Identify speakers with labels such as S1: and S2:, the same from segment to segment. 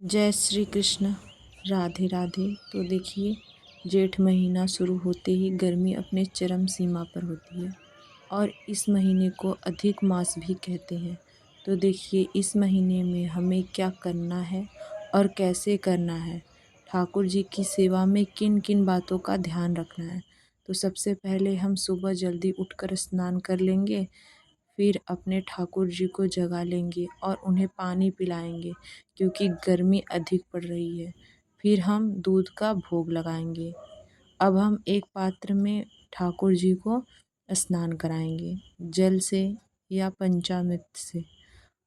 S1: जय श्री कृष्ण। राधे राधे। तो देखिए, जेठ महीना शुरू होते ही गर्मी अपने चरम सीमा पर होती है और इस महीने को अधिक मास भी कहते हैं। तो देखिए, इस महीने में हमें क्या करना है और कैसे करना है, ठाकुर जी की सेवा में किन किन बातों का ध्यान रखना है। तो सबसे पहले हम सुबह जल्दी उठकर स्नान कर लेंगे, फिर अपने ठाकुर जी को जगा लेंगे और उन्हें पानी पिलाएंगे क्योंकि गर्मी अधिक पड़ रही है। फिर हम दूध का भोग लगाएंगे। अब हम एक पात्र में ठाकुर जी को स्नान कराएंगे, जल से या पंचामृत से।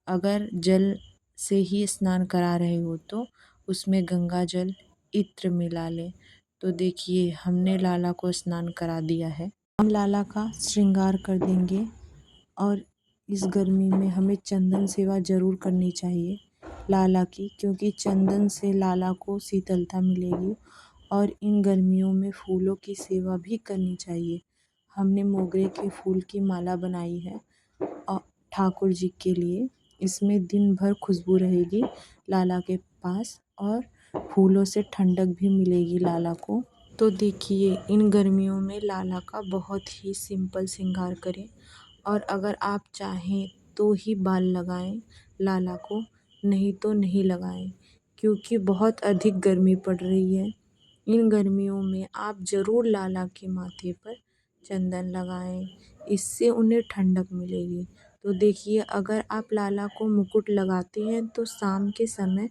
S1: अगर जल से ही स्नान करा रहे हो तो उसमें गंगा जल इत्र मिला लें। तो देखिए, हमने लाला को स्नान करा दिया है। हम लाला का श्रृंगार कर देंगे और इस गर्मी में हमें चंदन सेवा ज़रूर करनी चाहिए लाला की, क्योंकि चंदन से लाला को शीतलता मिलेगी। और इन गर्मियों में फूलों की सेवा भी करनी चाहिए। हमने मोगरे के फूल की माला बनाई है और ठाकुर जी के लिए। इसमें दिन भर खुशबू रहेगी लाला के पास और फूलों से ठंडक भी मिलेगी लाला को। तो देखिए, इन गर्मियों में लाला का बहुत ही सिंपल श्रृंगार करें और अगर आप चाहें तो ही बाल लगाएं लाला को, नहीं तो नहीं लगाएं, क्योंकि बहुत अधिक गर्मी पड़ रही है। इन गर्मियों में आप ज़रूर लाला के माथे पर चंदन लगाएं, इससे उन्हें ठंडक मिलेगी। तो देखिए, अगर आप लाला को मुकुट लगाते हैं तो शाम के समय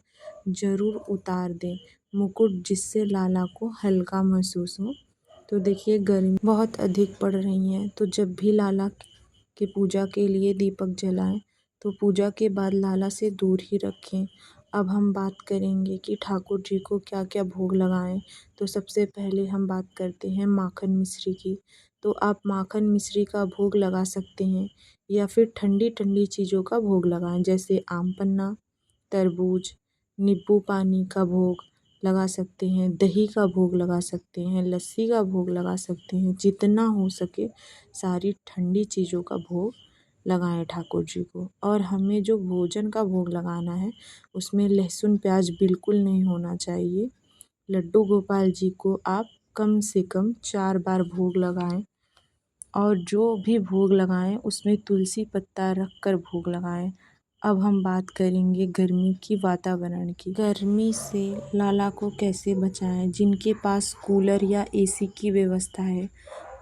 S1: ज़रूर उतार दें मुकुट, जिससे लाला को हल्का महसूस हो। तो देखिए, गर्मी बहुत अधिक पड़ रही है, तो जब भी लाला की पूजा के लिए दीपक जलाएं तो पूजा के बाद लाला से दूर ही रखें। अब हम बात करेंगे कि ठाकुर जी को क्या क्या भोग लगाएं। तो सबसे पहले हम बात करते हैं माखन मिश्री की। तो आप माखन मिश्री का भोग लगा सकते हैं या फिर ठंडी ठंडी चीज़ों का भोग लगाएं, जैसे आम पन्ना, तरबूज, नींबू पानी का भोग लगा सकते हैं, दही का भोग लगा सकते हैं, लस्सी का भोग लगा सकते हैं। जितना हो सके सारी ठंडी चीज़ों का भोग लगाएं ठाकुर जी को। और हमें जो भोजन का भोग लगाना है उसमें लहसुन प्याज बिल्कुल नहीं होना चाहिए। लड्डू गोपाल जी को आप कम से कम 4 बार भोग लगाएं और जो भी भोग लगाएं उसमें तुलसी पत्ता रख कर भोग लगाएं। अब हम बात करेंगे गर्मी की वातावरण की। गर्मी से लाला को कैसे बचाएं। जिनके पास कूलर या एसी की व्यवस्था है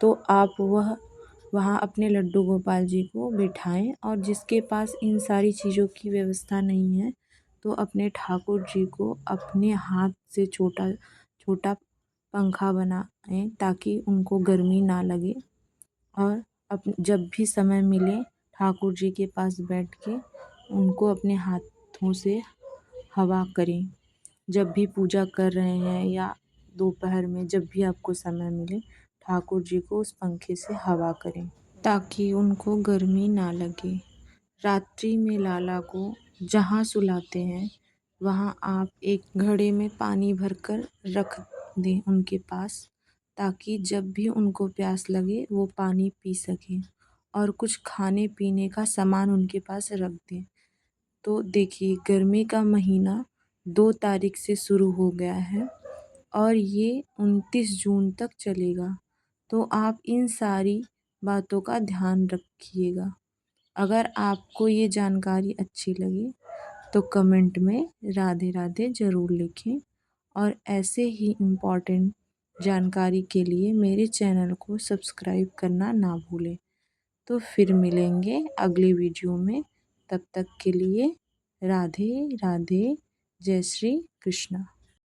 S1: तो आप वहाँ अपने लड्डू गोपाल जी को बिठाएं, और जिसके पास इन सारी चीज़ों की व्यवस्था नहीं है तो अपने ठाकुर जी को अपने हाथ से छोटा छोटा पंखा बनाएं ताकि उनको गर्मी ना लगे। और जब भी समय मिले ठाकुर जी के पास बैठ के उनको अपने हाथों से हवा करें। जब भी पूजा कर रहे हैं या दोपहर में, जब भी आपको समय मिले ठाकुर जी को उस पंखे से हवा करें ताकि उनको गर्मी ना लगे। रात्रि में लाला को जहाँ सुलाते हैं वहाँ आप एक घड़े में पानी भरकर रख दें उनके पास, ताकि जब भी उनको प्यास लगे वो पानी पी सकें। और कुछ खाने पीने का सामान उनके पास रख दें। तो देखिए, गर्मी का महीना 2 तारीख से शुरू हो गया है और ये 29 जून तक चलेगा। तो आप इन सारी बातों का ध्यान रखिएगा। अगर आपको ये जानकारी अच्छी लगी तो कमेंट में राधे राधे ज़रूर लिखें, और ऐसे ही इम्पोर्टेंट जानकारी के लिए मेरे चैनल को सब्सक्राइब करना ना भूलें। तो फिर मिलेंगे अगली वीडियो में। तब तक के लिए राधे राधे। जय श्री कृष्ण।